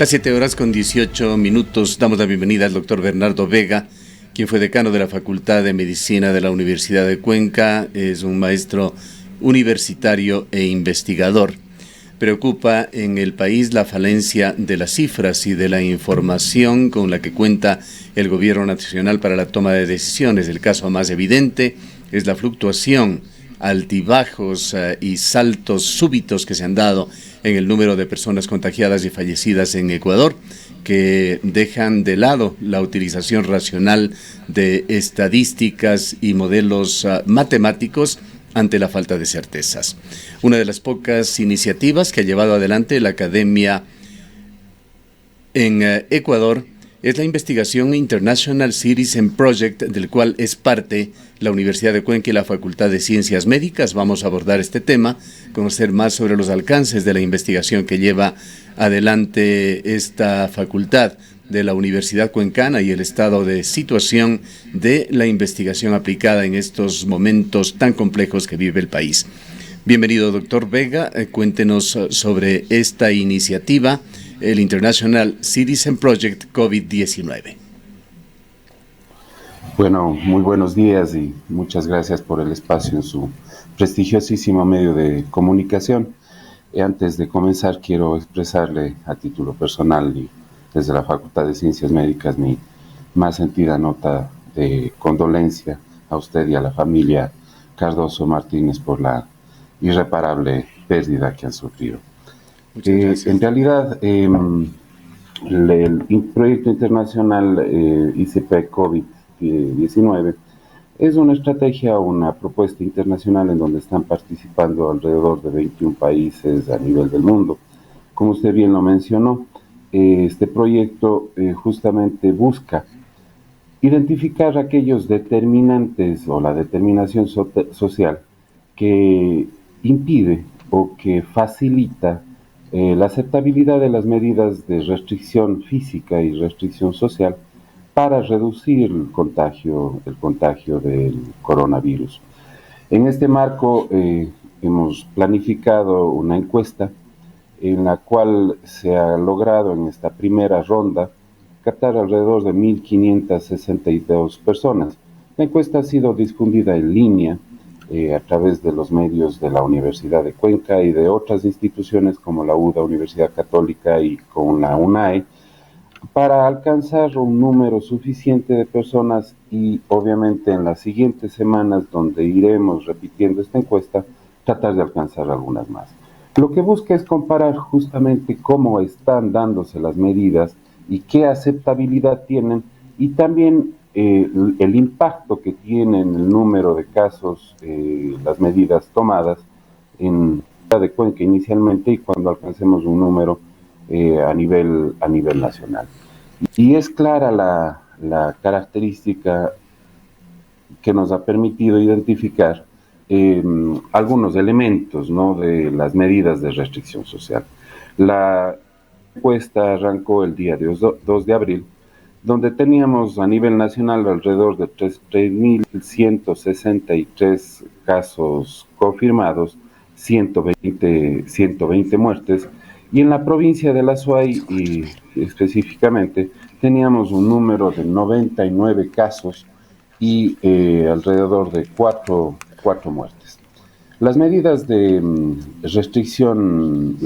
Las 7:18. Damos la bienvenida al doctor Bernardo Vega, quien fue decano de la Facultad de Medicina de la Universidad de Cuenca. Es un maestro universitario e investigador. Preocupa en el país la falencia de las cifras y de la información con la que cuenta el gobierno nacional para la toma de decisiones. El caso más evidente es la fluctuación, altibajos y saltos súbitos que se han dado en el número de personas contagiadas y fallecidas en Ecuador, que dejan de lado la utilización racional de estadísticas y modelos matemáticos ante la falta de certezas. Una de las pocas iniciativas que ha llevado adelante la Academia en Ecuador es la investigación International Citizen Project, del cual es parte la Universidad de Cuenca y la Facultad de Ciencias Médicas. Vamos a abordar este tema, conocer más sobre los alcances de la investigación que lleva adelante esta facultad de la Universidad Cuencana y el estado de situación de la investigación aplicada en estos momentos tan complejos que vive el país. Bienvenido, doctor Vega. Cuéntenos sobre esta iniciativa, el International Citizen Project COVID-19. Bueno, muy buenos días y muchas gracias por el espacio en su prestigiosísimo medio de comunicación. Antes de comenzar, quiero expresarle a título personal y desde la Facultad de Ciencias Médicas mi más sentida nota de condolencia a usted y a la familia Cardoso Martínez por la irreparable pérdida que han sufrido. En realidad, el proyecto internacional ICP COVID-19 es una estrategia, una propuesta internacional en donde están participando alrededor de 21 países a nivel del mundo. Como usted bien lo mencionó, este proyecto justamente busca identificar aquellos determinantes o la determinación social que impide o que facilita la aceptabilidad de las medidas de restricción física y restricción social para reducir el contagio del coronavirus. En este marco hemos planificado una encuesta en la cual se ha logrado en esta primera ronda captar alrededor de 1.562 personas. La encuesta ha sido difundida en línea a través de los medios de la Universidad de Cuenca y de otras instituciones como la UDA, Universidad Católica, y con la UNAE, para alcanzar un número suficiente de personas y obviamente en las siguientes semanas, donde iremos repitiendo esta encuesta, tratar de alcanzar algunas más. Lo que busca es comparar justamente cómo están dándose las medidas y qué aceptabilidad tienen, y también el impacto que tienen el número de casos, las medidas tomadas en la de Cuenca inicialmente y cuando alcancemos un número a nivel nacional. Y es clara la característica que nos ha permitido identificar algunos elementos, ¿no?, de las medidas de restricción social. La encuesta arrancó el día 2 de abril, donde teníamos a nivel nacional alrededor de 3.163 casos confirmados, 120 muertes, y en la provincia de La Suay y específicamente teníamos un número de 99 casos y alrededor de cuatro muertes. Las medidas de restricción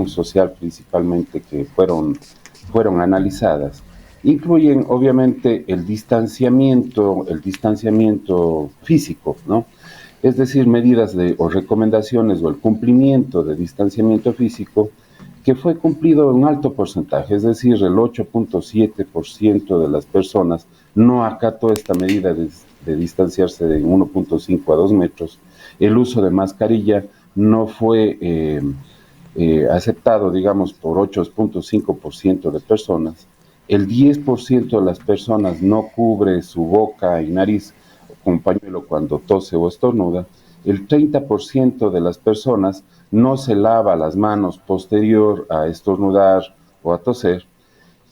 social principalmente que fueron analizadas incluyen obviamente el distanciamiento físico, ¿no? Es decir, medidas o recomendaciones o el cumplimiento de distanciamiento físico que fue cumplido en un alto porcentaje, es decir, el 8.7% de las personas no acató esta medida de distanciarse de 1.5 a 2 metros. El uso de mascarilla no fue aceptado, digamos, por 8.5% de personas. El 10% de las personas no cubre su boca y nariz con pañuelo cuando tose o estornuda. El 30% de las personas no se lava las manos posterior a estornudar o a toser.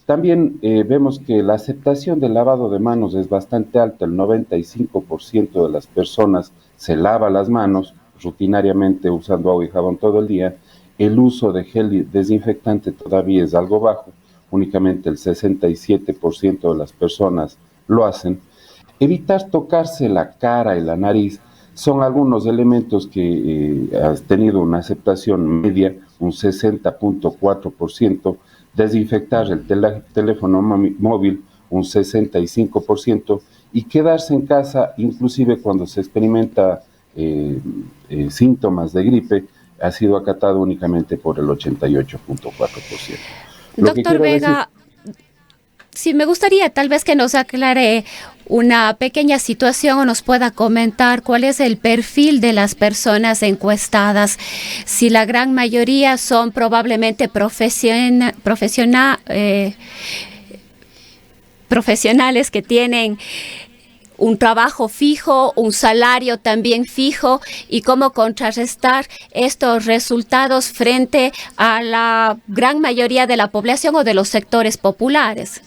También vemos que la aceptación del lavado de manos es bastante alta. El 95% de las personas se lava las manos rutinariamente usando agua y jabón todo el día, El uso de gel desinfectante todavía es algo bajo, únicamente el 67% de las personas lo hacen. Evitar tocarse la cara y la nariz son algunos elementos que han tenido una aceptación media, un 60.4%, desinfectar el teléfono móvil, un 65%, y quedarse en casa, inclusive cuando se experimenta síntomas de gripe, ha sido acatado únicamente por el 88.4%. Lo que Doctor quiero decir... Vega, sí, me gustaría tal vez que nos aclare una pequeña situación o nos pueda comentar cuál es el perfil de las personas encuestadas. Si la gran mayoría son probablemente profesionales que tienen un trabajo fijo, un salario también fijo, y cómo contrarrestar estos resultados frente a la gran mayoría de la población o de los sectores populares.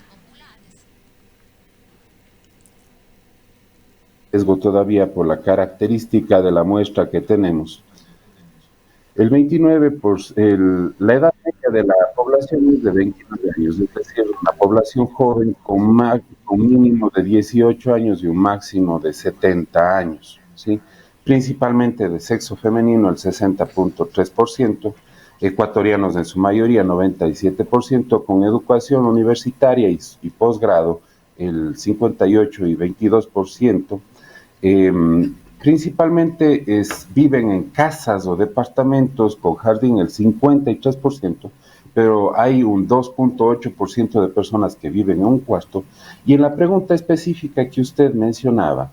Riesgo todavía por la característica de la muestra que tenemos. El 29, la edad media de la población es de 29 años, es decir, una población joven con mínimo de 18 años y un máximo de 70 años, ¿sí? Principalmente de sexo femenino el 60.3%, ecuatorianos en su mayoría 97%, con educación universitaria y posgrado el 58 y 22%. Principalmente viven en casas o departamentos con jardín el 53%, pero hay un 2.8% de personas que viven en un cuarto. Y en la pregunta específica que usted mencionaba,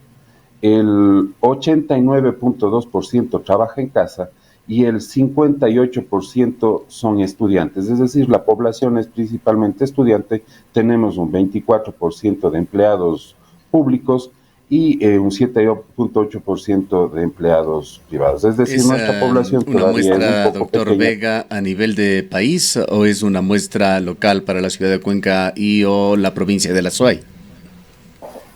el 89.2% trabaja en casa y el 58% son estudiantes, es decir, la población es principalmente estudiante. Tenemos un 24% de empleados públicos y un 7.8% de empleados privados. Es decir, nuestra población todavía muestra, es un poco doctor pequeña. Vega, a nivel de país, o es una muestra local para la ciudad de Cuenca y o la provincia de La Suay?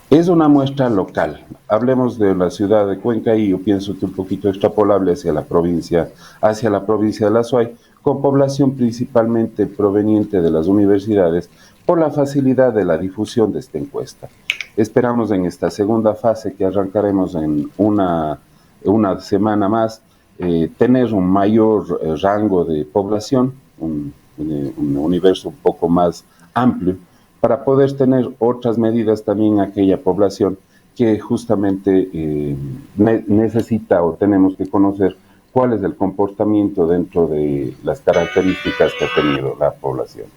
Es una muestra local. Hablemos de la ciudad de Cuenca y yo pienso que un poquito extrapolable hacia la provincia de La Suay, con población principalmente proveniente de las universidades, por la facilidad de la difusión de esta encuesta. Esperamos en esta segunda fase, que arrancaremos en una semana más, tener un mayor rango de población, un universo un poco más amplio, para poder tener otras medidas también a aquella población que justamente necesita o tenemos que conocer cuál es el comportamiento dentro de las características que ha tenido la población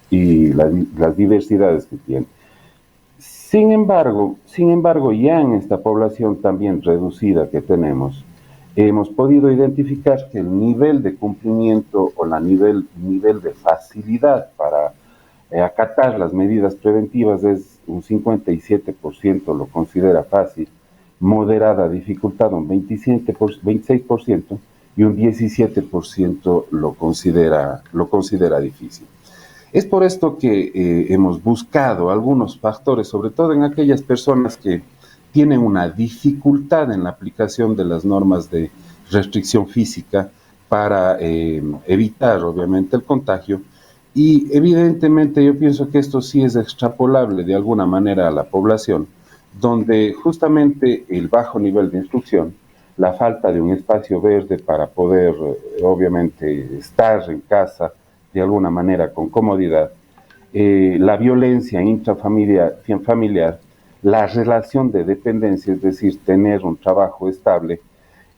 y las diversidades que tiene. Sin embargo, ya en esta población también reducida que tenemos, hemos podido identificar que el nivel de cumplimiento o nivel de facilidad para acatar las medidas preventivas es un 57% lo considera fácil, moderada dificultad un 26% y un 17% lo considera difícil. Es por esto que hemos buscado algunos factores, sobre todo en aquellas personas que tienen una dificultad en la aplicación de las normas de restricción física para evitar, obviamente, el contagio. Y evidentemente yo pienso que esto sí es extrapolable de alguna manera a la población, donde justamente el bajo nivel de instrucción, la falta de un espacio verde para poder, obviamente, estar en casa de alguna manera con comodidad, la violencia intrafamiliar, la relación de dependencia, es decir, tener un trabajo estable,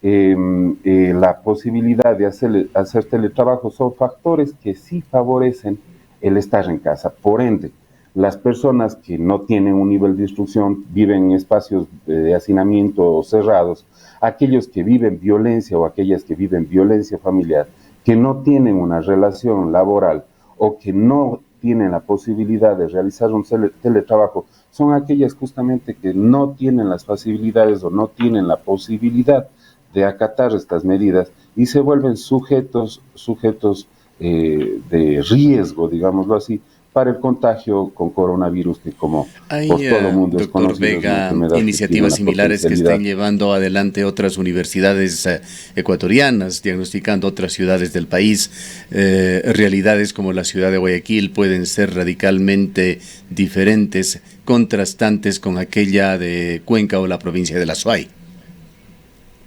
la posibilidad de hacer teletrabajo son factores que sí favorecen el estar en casa. Por ende, las personas que no tienen un nivel de instrucción viven en espacios de hacinamiento cerrados, aquellos que viven violencia o aquellas que viven violencia familiar, que no tienen una relación laboral o que no tienen la posibilidad de realizar un teletrabajo, son aquellas justamente que no tienen las facilidades o no tienen la posibilidad de acatar estas medidas y se vuelven sujetos de riesgo, digámoslo así, para el contagio con coronavirus, que como Hay, por todo el mundo es doctor conocido, es una Vega, enfermedad que iniciativas tiene una similares que potencialidad. estén llevando adelante otras universidades ecuatorianas, diagnosticando otras ciudades del país. Realidades como la ciudad de Guayaquil pueden ser radicalmente diferentes, contrastantes con aquella de Cuenca o la provincia de La Suay.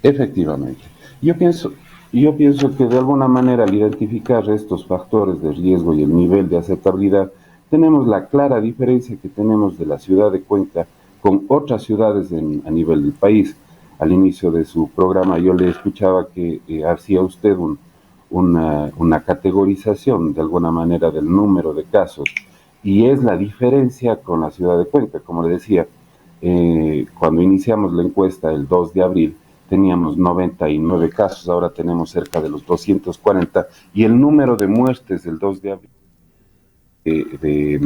Efectivamente. Yo pienso que de alguna manera al identificar estos factores de riesgo y el nivel de aceptabilidad, tenemos la clara diferencia que tenemos de la ciudad de Cuenca con otras ciudades a nivel del país. Al inicio de su programa yo le escuchaba que hacía usted una categorización de alguna manera del número de casos, y es la diferencia con la ciudad de Cuenca. Como le decía, cuando iniciamos la encuesta el 2 de abril, teníamos 99 casos, ahora tenemos cerca de los 240, y el número de muertes del 2 de abril de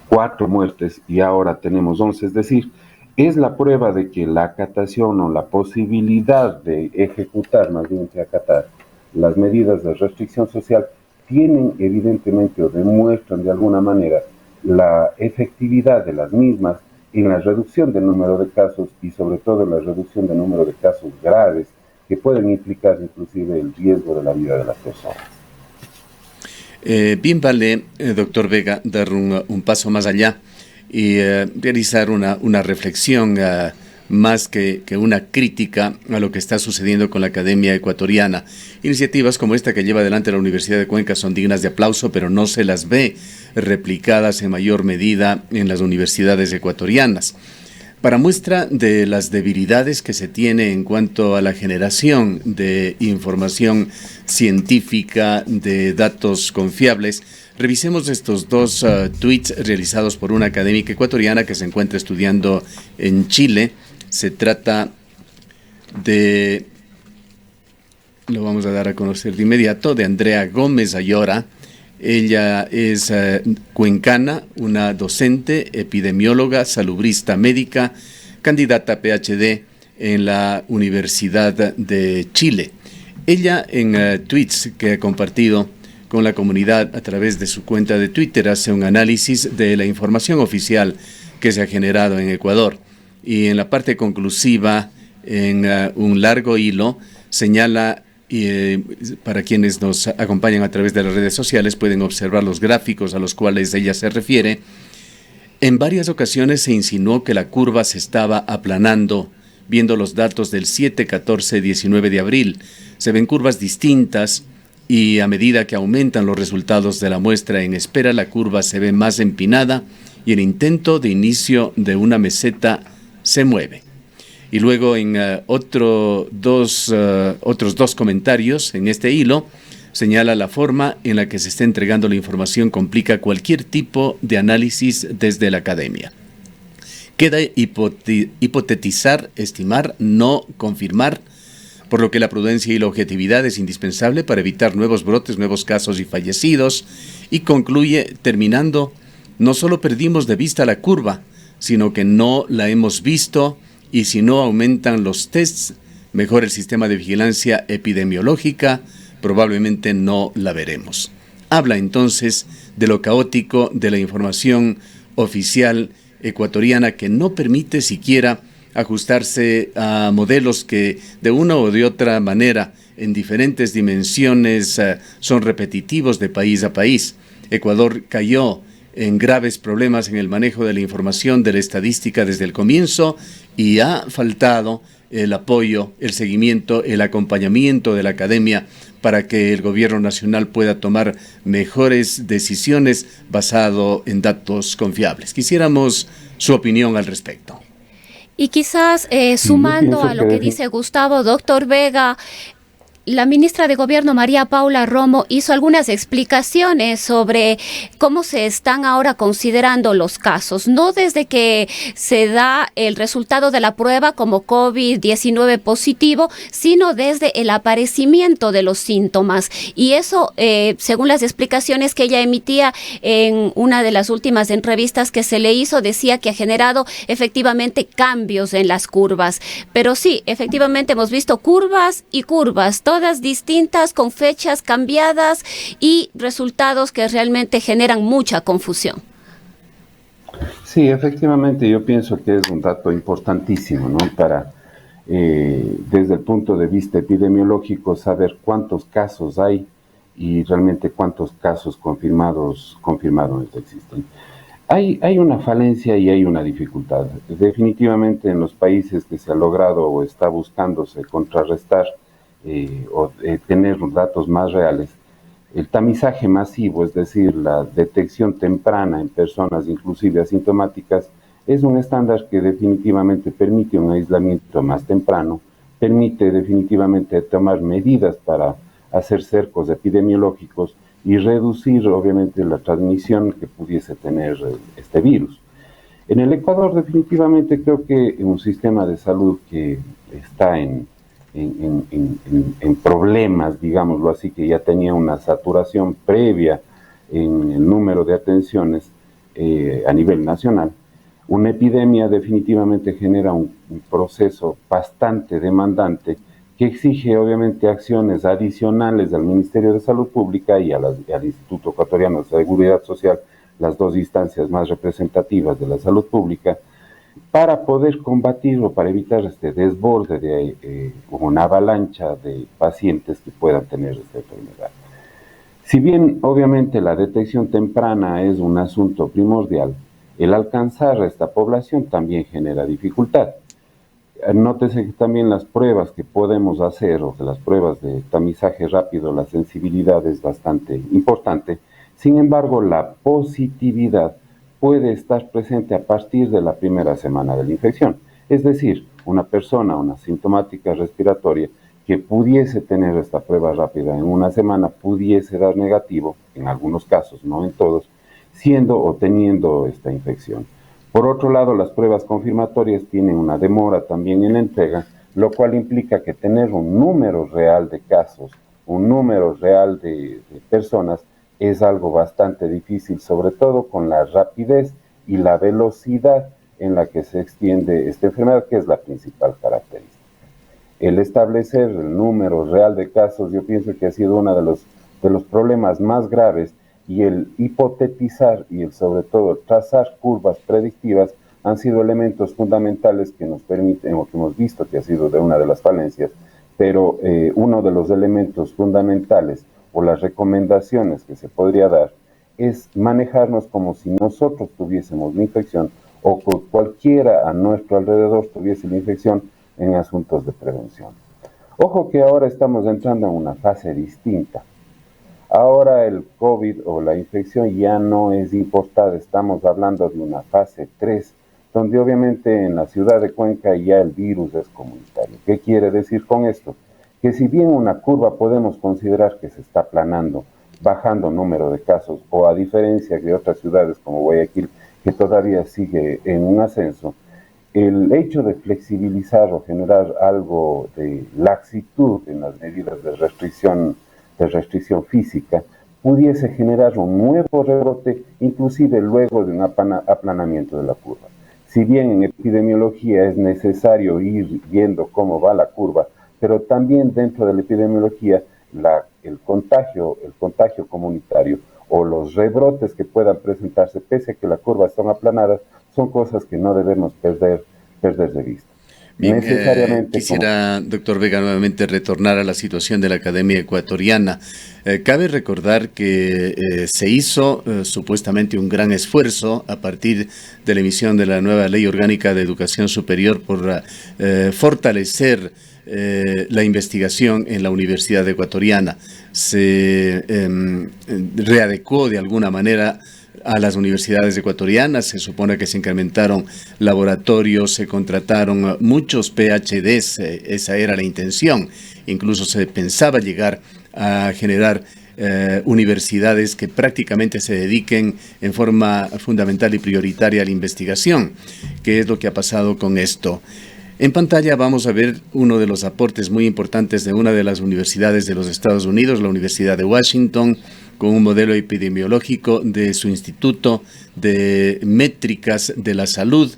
4 muertes y ahora tenemos 11, es decir, es la prueba de que la acatación o la posibilidad de ejecutar, más bien que acatar, las medidas de restricción social tienen evidentemente o demuestran de alguna manera la efectividad de las mismas en la reducción del número de casos y sobre todo en la reducción del número de casos graves que pueden implicar inclusive el riesgo de la vida de las personas. Bien vale, doctor Vega, dar un paso más allá y realizar una reflexión más que una crítica a lo que está sucediendo con la academia ecuatoriana. Iniciativas como esta que lleva adelante la Universidad de Cuenca son dignas de aplauso, pero no se las ve replicadas en mayor medida en las universidades ecuatorianas. Para muestra de las debilidades que se tiene en cuanto a la generación de información científica, de datos confiables, revisemos estos dos tweets realizados por una académica ecuatoriana que se encuentra estudiando en Chile. Se trata de, lo vamos a dar a conocer de inmediato, de Andrea Gómez Ayora. Ella es cuencana, una docente, epidemióloga, salubrista médica, candidata a PhD en la Universidad de Chile. Ella en tweets que ha compartido con la comunidad a través de su cuenta de Twitter hace un análisis de la información oficial que se ha generado en Ecuador. Y en la parte conclusiva, en un largo hilo, señala, para quienes nos acompañan a través de las redes sociales pueden observar los gráficos a los cuales ella se refiere. En varias ocasiones se insinuó que la curva se estaba aplanando, viendo los datos del 7, 14, 19 de abril. Se ven curvas distintas y a medida que aumentan los resultados de la muestra en espera, la curva se ve más empinada y el intento de inicio de una meseta se mueve. Y luego en otros dos comentarios en este hilo, señala la forma en la que se está entregando la información complica cualquier tipo de análisis desde la academia. Queda hipotetizar, estimar, no confirmar, por lo que la prudencia y la objetividad es indispensable para evitar nuevos brotes, nuevos casos y fallecidos. Y concluye terminando, no solo perdimos de vista la curva, sino que no la hemos visto. Y si no aumentan los tests, mejor el sistema de vigilancia epidemiológica, probablemente no la veremos. Habla entonces de lo caótico de la información oficial ecuatoriana que no permite siquiera ajustarse a modelos que de una o de otra manera en diferentes dimensiones son repetitivos de país a país. Ecuador cayó en graves problemas en el manejo de la información, de la estadística desde el comienzo, y ha faltado el apoyo, el seguimiento, el acompañamiento de la academia para que el gobierno nacional pueda tomar mejores decisiones basado en datos confiables. Quisiéramos su opinión al respecto. Y quizás sumando a lo que dice Gustavo, doctor Vega, la ministra de Gobierno, María Paula Romo, hizo algunas explicaciones sobre cómo se están ahora considerando los casos, no desde que se da el resultado de la prueba como COVID-19 positivo, sino desde el aparecimiento de los síntomas. Y eso, según las explicaciones que ella emitía en una de las últimas entrevistas que se le hizo, decía que ha generado efectivamente cambios en las curvas. Pero sí, efectivamente hemos visto curvas y curvas. Todas todas distintas, con fechas cambiadas y resultados que realmente generan mucha confusión. Sí, efectivamente, yo pienso que es un dato importantísimo, ¿no? Para, desde el punto de vista epidemiológico, saber cuántos casos hay y realmente cuántos casos confirmados existen. Hay una falencia y hay una dificultad. Definitivamente en los países que se ha logrado o está buscándose contrarrestar tener datos más reales, el tamizaje masivo, es decir, la detección temprana en personas inclusive asintomáticas, es un estándar que definitivamente permite un aislamiento más temprano, permite definitivamente tomar medidas para hacer cercos epidemiológicos y reducir obviamente la transmisión que pudiese tener este virus. En el Ecuador definitivamente creo que un sistema de salud que está en problemas, digámoslo así, que ya tenía una saturación previa en el número de atenciones a nivel nacional. Una epidemia definitivamente genera un proceso bastante demandante que exige obviamente acciones adicionales al Ministerio de Salud Pública y al Instituto Ecuatoriano de Seguridad Social, las dos instancias más representativas de la salud pública, para poder combatir o para evitar este desborde de una avalancha de pacientes que puedan tener esta enfermedad. Si bien obviamente la detección temprana es un asunto primordial, el alcanzar a esta población también genera dificultad. Nótese que también las pruebas que podemos hacer, o que las pruebas de tamizaje rápido, la sensibilidad es bastante importante. Sin embargo, la positividad puede estar presente a partir de la primera semana de la infección. Es decir, una persona, una sintomática respiratoria, que pudiese tener esta prueba rápida en una semana, pudiese dar negativo, en algunos casos, no en todos, siendo o teniendo esta infección. Por otro lado, las pruebas confirmatorias tienen una demora también en la entrega, lo cual implica que tener un número real de casos, un número real de personas, es algo bastante difícil, sobre todo con la rapidez y la velocidad en la que se extiende esta enfermedad, que es la principal característica. El establecer el número real de casos, yo pienso que ha sido uno de los problemas más graves, y el hipotetizar y el sobre todo trazar curvas predictivas han sido elementos fundamentales que nos permiten, o que hemos visto que ha sido de una de las falencias, pero uno de los elementos fundamentales o las recomendaciones que se podría dar es manejarnos como si nosotros tuviésemos la infección o que cualquiera a nuestro alrededor tuviese la infección en asuntos de prevención. Ojo que ahora estamos entrando en una fase distinta. Ahora el COVID o la infección ya no es importada, estamos hablando de una fase 3, donde obviamente en la ciudad de Cuenca ya el virus es comunitario. ¿Qué quiere decir con esto? Que si bien una curva podemos considerar que se está aplanando, bajando número de casos, o a diferencia de otras ciudades como Guayaquil, que todavía sigue en un ascenso, el hecho de flexibilizar o generar algo de laxitud en las medidas de restricción física, pudiese generar un nuevo rebrote, inclusive luego de un aplanamiento de la curva. Si bien en epidemiología es necesario ir viendo cómo va la curva, pero también dentro de la epidemiología el contagio comunitario o los rebrotes que puedan presentarse, pese a que la curva está aplanada, son cosas que no debemos perder de vista. Bien, quisiera, doctor Vega, nuevamente retornar a la situación de la Academia Ecuatoriana. Cabe recordar que se hizo supuestamente un gran esfuerzo a partir de la emisión de la nueva Ley Orgánica de Educación Superior por fortalecer la investigación en la Universidad Ecuatoriana. Se readecuó de alguna manera a las universidades ecuatorianas, se supone que se incrementaron laboratorios, se contrataron muchos PhDs, esa era la intención, incluso se pensaba llegar a generar universidades que prácticamente se dediquen en forma fundamental y prioritaria a la investigación. ¿Qué es lo que ha pasado con esto? En pantalla vamos a ver uno de los aportes muy importantes de una de las universidades de los Estados Unidos, la Universidad de Washington, con un modelo epidemiológico de su Instituto de Métricas de la Salud,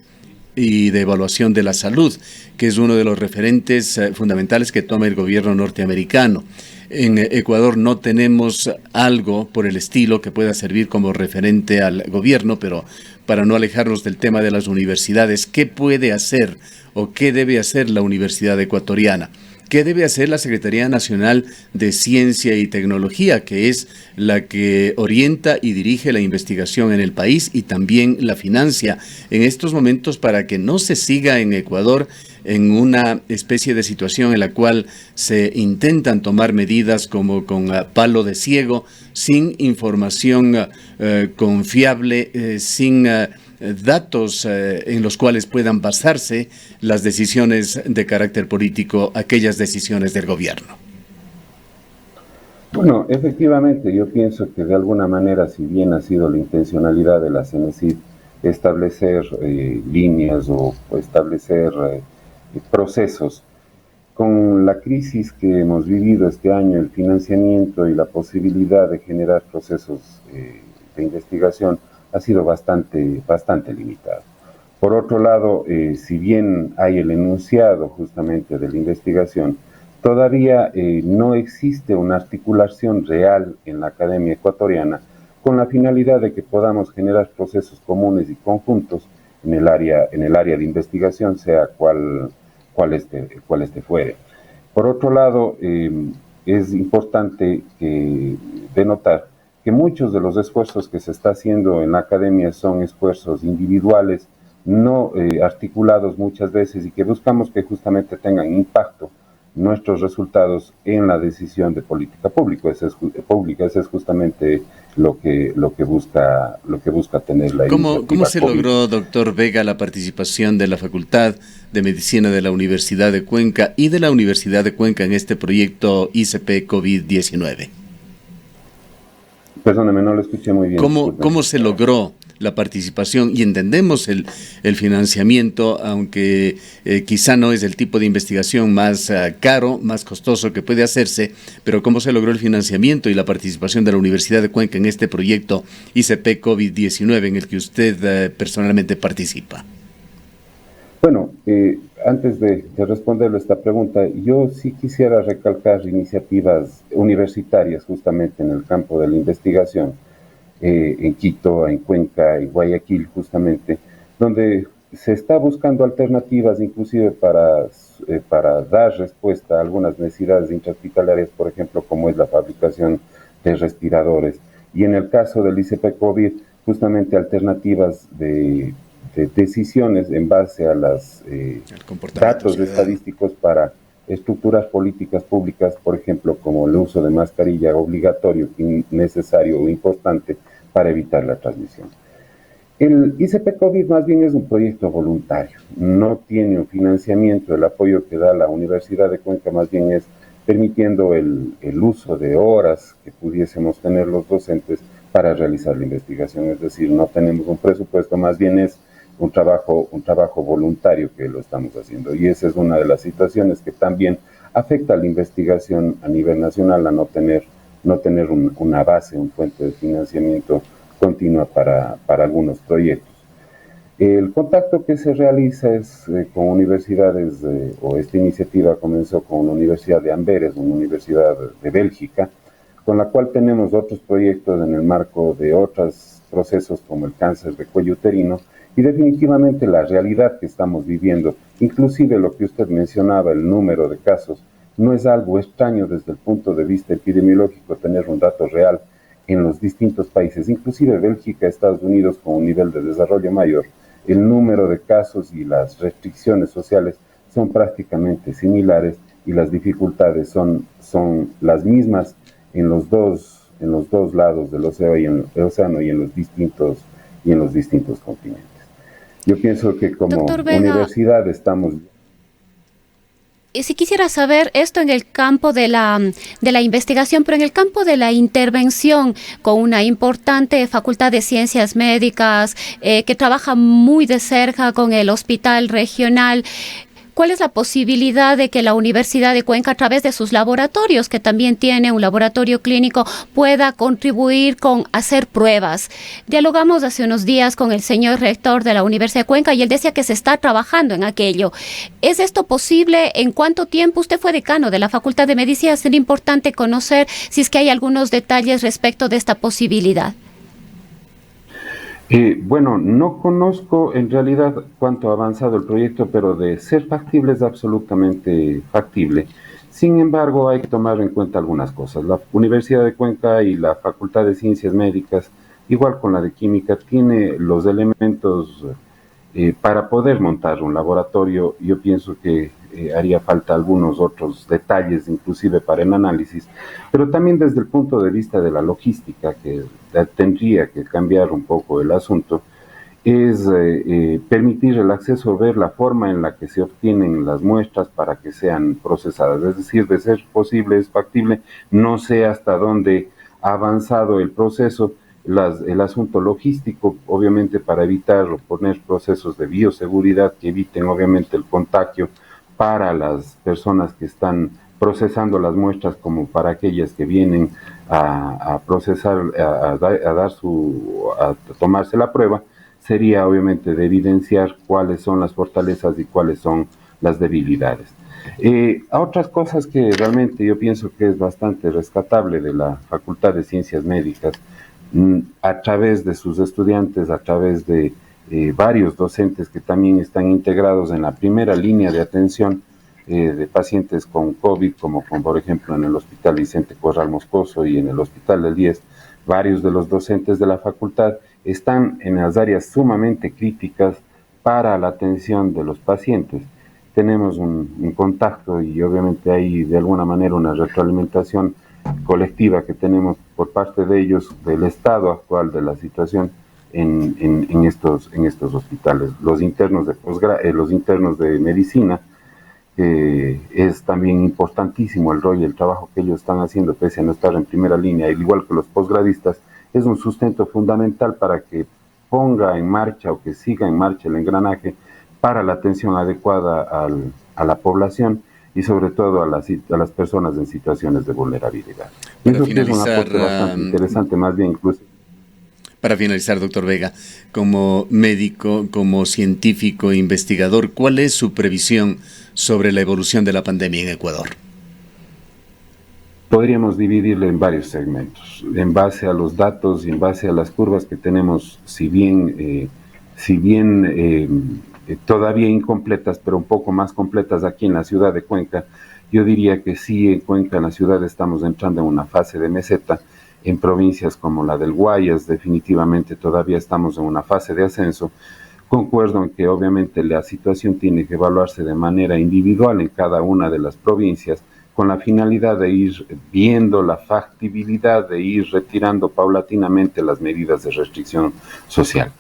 y de Evaluación de la Salud, que es uno de los referentes fundamentales que toma el gobierno norteamericano. En Ecuador no tenemos algo por el estilo que pueda servir como referente al gobierno, pero para no alejarnos del tema de las universidades, ¿qué puede hacer o qué debe hacer la Universidad Ecuatoriana? ¿Qué debe hacer la Secretaría Nacional de Ciencia y Tecnología, que es la que orienta y dirige la investigación en el país y también la financia en estos momentos, para que no se siga en Ecuador en una especie de situación en la cual se intentan tomar medidas como con palo de ciego, sin información confiable, sin datos en los cuales puedan basarse las decisiones de carácter político, aquellas decisiones del gobierno? Bueno, efectivamente, yo pienso que de alguna manera, si bien ha sido la intencionalidad de la CENESID establecer líneas o establecer procesos, con la crisis que hemos vivido este año, el financiamiento y la posibilidad de generar procesos de investigación ha sido bastante limitado. Por otro lado, si bien hay el enunciado justamente de la investigación, todavía no existe una articulación real en la academia ecuatoriana con la finalidad de que podamos generar procesos comunes y conjuntos en el área de investigación, sea cual este fuere. Por otro lado, es importante denotar que muchos de los esfuerzos que se está haciendo en la academia son esfuerzos individuales, no articulados muchas veces, y que buscamos que justamente tengan impacto nuestros resultados en la decisión de política pública. Ese es justamente lo que busca tener la iniciativa. ¿Cómo se logró, doctor Vega, la participación de la Facultad de Medicina de la Universidad de Cuenca y de la Universidad de Cuenca en este proyecto ICP COVID-19? Perdóname, no lo escuché muy bien. ¿Cómo se logró la participación? Y entendemos el financiamiento, aunque quizá no es el tipo de investigación más caro, más costoso que puede hacerse, pero ¿cómo se logró el financiamiento y la participación de la Universidad de Cuenca en este proyecto ICP COVID-19 en el que usted personalmente participa? Bueno, antes de responderle esta pregunta, yo sí quisiera recalcar iniciativas universitarias justamente en el campo de la investigación, en Quito, en Cuenca, en Guayaquil justamente, donde se está buscando alternativas inclusive para dar respuesta a algunas necesidades intrahospitalarias, por ejemplo, como es la fabricación de respiradores. Y en el caso del ICP COVID, justamente alternativas de decisiones en base a los datos estadísticos para estructurar políticas públicas, por ejemplo, como el uso de mascarilla obligatorio, necesario o importante para evitar la transmisión. El ICP COVID más bien es un proyecto voluntario, no tiene un financiamiento. El apoyo que da la Universidad de Cuenca más bien es permitiendo el uso de horas que pudiésemos tener los docentes para realizar la investigación. Es decir, no tenemos un presupuesto, más bien es un trabajo voluntario que lo estamos haciendo. Y esa es una de las situaciones que también afecta a la investigación a nivel nacional, a no tener una base, un fuente de financiamiento continua para algunos proyectos. El contacto que se realiza es con universidades, o esta iniciativa comenzó con la Universidad de Amberes, una universidad de Bélgica, con la cual tenemos otros proyectos en el marco de otros procesos como el cáncer de cuello uterino. Y definitivamente la realidad que estamos viviendo, inclusive lo que usted mencionaba, el número de casos, no es algo extraño desde el punto de vista epidemiológico tener un dato real en los distintos países, inclusive Bélgica, Estados Unidos, con un nivel de desarrollo mayor. El número de casos y las restricciones sociales son prácticamente similares y las dificultades son las mismas en los dos lados del océano y en los distintos continentes. Yo pienso que como universidad estamos... Si quisiera saber esto en el campo de la investigación, pero en el campo de la intervención, con una importante facultad de ciencias médicas que trabaja muy de cerca con el hospital regional, ¿cuál es la posibilidad de que la Universidad de Cuenca, a través de sus laboratorios, que también tiene un laboratorio clínico, pueda contribuir con hacer pruebas? Dialogamos hace unos días con el señor rector de la Universidad de Cuenca y él decía que se está trabajando en aquello. ¿Es esto posible? ¿En cuánto tiempo? Usted fue decano de la Facultad de Medicina. Sería importante conocer si es que hay algunos detalles respecto de esta posibilidad. Bueno, no conozco en realidad cuánto ha avanzado el proyecto, pero de ser factible es absolutamente factible. Sin embargo, hay que tomar en cuenta algunas cosas. La Universidad de Cuenca y la Facultad de Ciencias Médicas, igual con la de Química, tiene los elementos para poder montar un laboratorio. Yo pienso que haría falta algunos otros detalles, inclusive para el análisis, pero también desde el punto de vista de la logística, que tendría que cambiar un poco el asunto, es permitir el acceso, ver la forma en la que se obtienen las muestras para que sean procesadas. Es decir, de ser posible, es factible, no sé hasta dónde ha avanzado el proceso, el asunto logístico, obviamente para evitar o poner procesos de bioseguridad que eviten obviamente el contagio para las personas que están procesando las muestras, como para aquellas que vienen a procesar, a tomarse la prueba, sería obviamente de evidenciar cuáles son las fortalezas y cuáles son las debilidades. A otras cosas que realmente yo pienso que es bastante rescatable de la Facultad de Ciencias Médicas, a través de sus estudiantes, a través de varios docentes que también están integrados en la primera línea de atención de pacientes con COVID, como por ejemplo en el Hospital Vicente Corral Moscoso y en el Hospital del IES. Varios de los docentes de la facultad están en las áreas sumamente críticas para la atención de los pacientes. Tenemos un contacto y obviamente hay de alguna manera una retroalimentación colectiva que tenemos por parte de ellos del estado actual de la situación en estos hospitales. Los internos de medicina, es también importantísimo el rol y el trabajo que ellos están haciendo, pese a no estar en primera línea, al igual que los posgradistas, es un sustento fundamental para que ponga en marcha o que siga en marcha el engranaje para la atención adecuada a la población y sobre todo a las personas en situaciones de vulnerabilidad. Para eso finalizar, es un aporte bastante interesante, más bien incluso. Para finalizar, doctor Vega, como médico, como científico e investigador, ¿cuál es su previsión sobre la evolución de la pandemia en Ecuador? Podríamos dividirlo en varios segmentos, en base a los datos y en base a las curvas que tenemos, si bien todavía incompletas, pero un poco más completas aquí en la ciudad de Cuenca. Yo diría que sí, en Cuenca, en la ciudad, estamos entrando en una fase de meseta. En provincias como la del Guayas, definitivamente todavía estamos en una fase de ascenso. Concuerdo en que obviamente la situación tiene que evaluarse de manera individual en cada una de las provincias, con la finalidad de ir viendo la factibilidad de ir retirando paulatinamente las medidas de restricción social.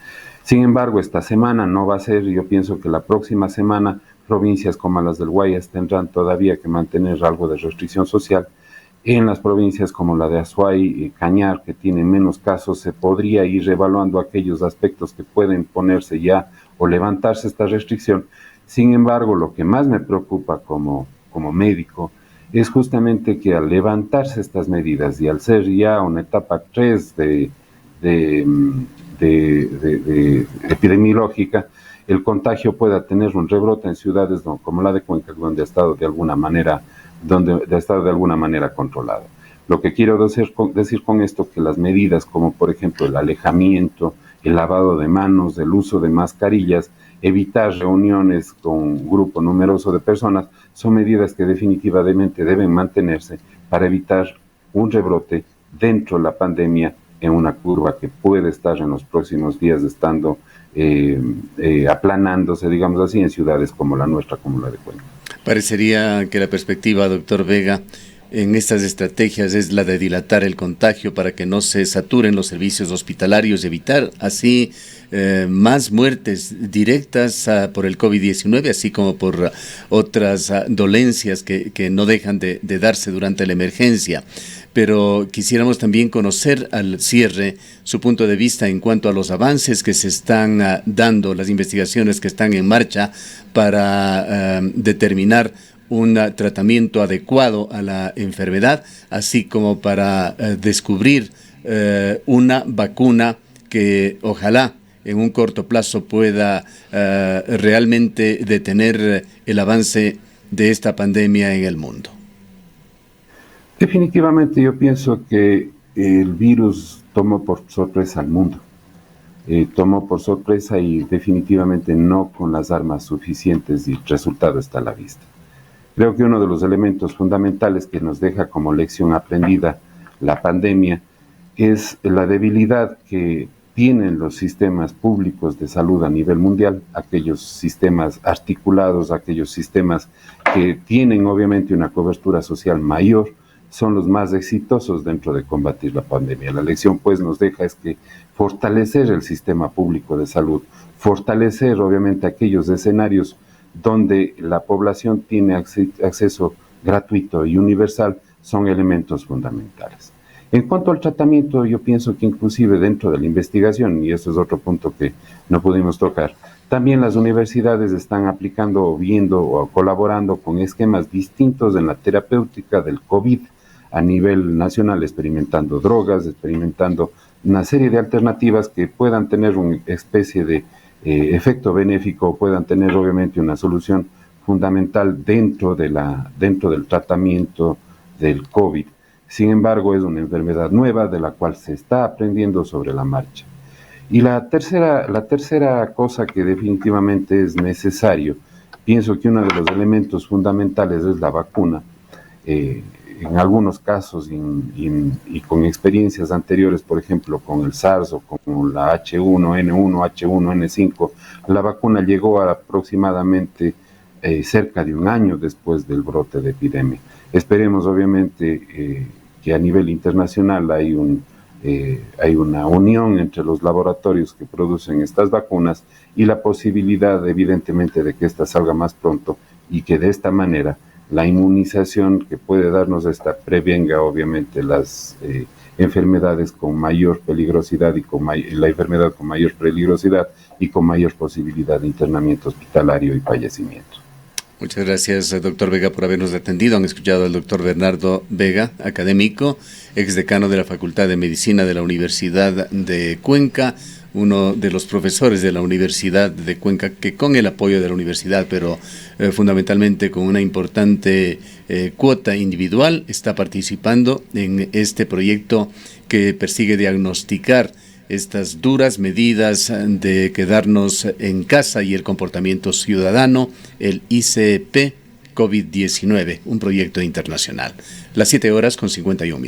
Sin embargo, esta semana no va a ser, yo pienso que la próxima semana provincias como las del Guayas tendrán todavía que mantener algo de restricción social. En las provincias como la de Azuay y Cañar, que tienen menos casos, se podría ir reevaluando aquellos aspectos que pueden ponerse ya o levantarse esta restricción. Sin embargo, lo que más me preocupa como médico es justamente que al levantarse estas medidas y al ser ya una etapa 3 de epidemiológica, el contagio pueda tener un rebrote en ciudades como la de Cuenca, donde ha estado de alguna manera controlado. Lo que quiero decir con esto, que las medidas como por ejemplo el alejamiento, el lavado de manos, el uso de mascarillas, evitar reuniones con un grupo numeroso de personas, son medidas que definitivamente deben mantenerse para evitar un rebrote dentro de la pandemia en una curva que puede estar en los próximos días estando aplanándose, digamos así, en ciudades como la nuestra, como la de Cuenca. Parecería que la perspectiva, doctor Vega, en estas estrategias es la de dilatar el contagio para que no se saturen los servicios hospitalarios y evitar así más muertes directas por el COVID-19, así como por otras dolencias que no dejan de darse durante la emergencia. pero quisiéramos también conocer al cierre su punto de vista en cuanto a los avances que se están dando, las investigaciones que están en marcha para determinar un tratamiento adecuado a la enfermedad, así como para descubrir una vacuna que ojalá en un corto plazo pueda realmente detener el avance de esta pandemia en el mundo. Definitivamente yo pienso que el virus tomó por sorpresa al mundo. Tomó por sorpresa y definitivamente no con las armas suficientes, y el resultado está a la vista. Creo que uno de los elementos fundamentales que nos deja como lección aprendida la pandemia es la debilidad que tienen los sistemas públicos de salud a nivel mundial, aquellos sistemas articulados, aquellos sistemas que tienen obviamente una cobertura social mayor, son los más exitosos dentro de combatir la pandemia. La lección pues nos deja es que fortalecer el sistema público de salud, fortalecer obviamente aquellos escenarios donde la población tiene acceso gratuito y universal son elementos fundamentales. En cuanto al tratamiento, yo pienso que inclusive dentro de la investigación, y eso es otro punto que no pudimos tocar, también las universidades están aplicando o viendo o colaborando con esquemas distintos en la terapéutica del COVID a nivel nacional, experimentando drogas, experimentando una serie de alternativas que puedan tener una especie de efecto benéfico, puedan tener obviamente una solución fundamental dentro del tratamiento del COVID. Sin embargo, es una enfermedad nueva de la cual se está aprendiendo sobre la marcha. Y la tercera cosa que definitivamente es necesario, pienso que uno de los elementos fundamentales es la vacuna. En algunos casos y con experiencias anteriores, por ejemplo, con el SARS o con la H1N1, H1N5, la vacuna llegó a aproximadamente cerca de un año después del brote de epidemia. Esperemos, obviamente, que a nivel internacional hay una unión entre los laboratorios que producen estas vacunas y la posibilidad, evidentemente, de que esta salga más pronto y que de esta manera la inmunización que puede darnos esta prevenga obviamente las enfermedades con mayor peligrosidad y la enfermedad con mayor peligrosidad y con mayor posibilidad de internamiento hospitalario y fallecimiento. Muchas gracias, doctor Vega, por habernos atendido. Han escuchado al doctor Bernardo Vega, académico, exdecano de la Facultad de Medicina de la Universidad de Cuenca, uno de los profesores de la Universidad de Cuenca, que con el apoyo de la universidad, pero fundamentalmente con una importante cuota individual, está participando en este proyecto que persigue diagnosticar estas duras medidas de quedarnos en casa y el comportamiento ciudadano, el ICP COVID-19, un proyecto internacional. Las 7:51.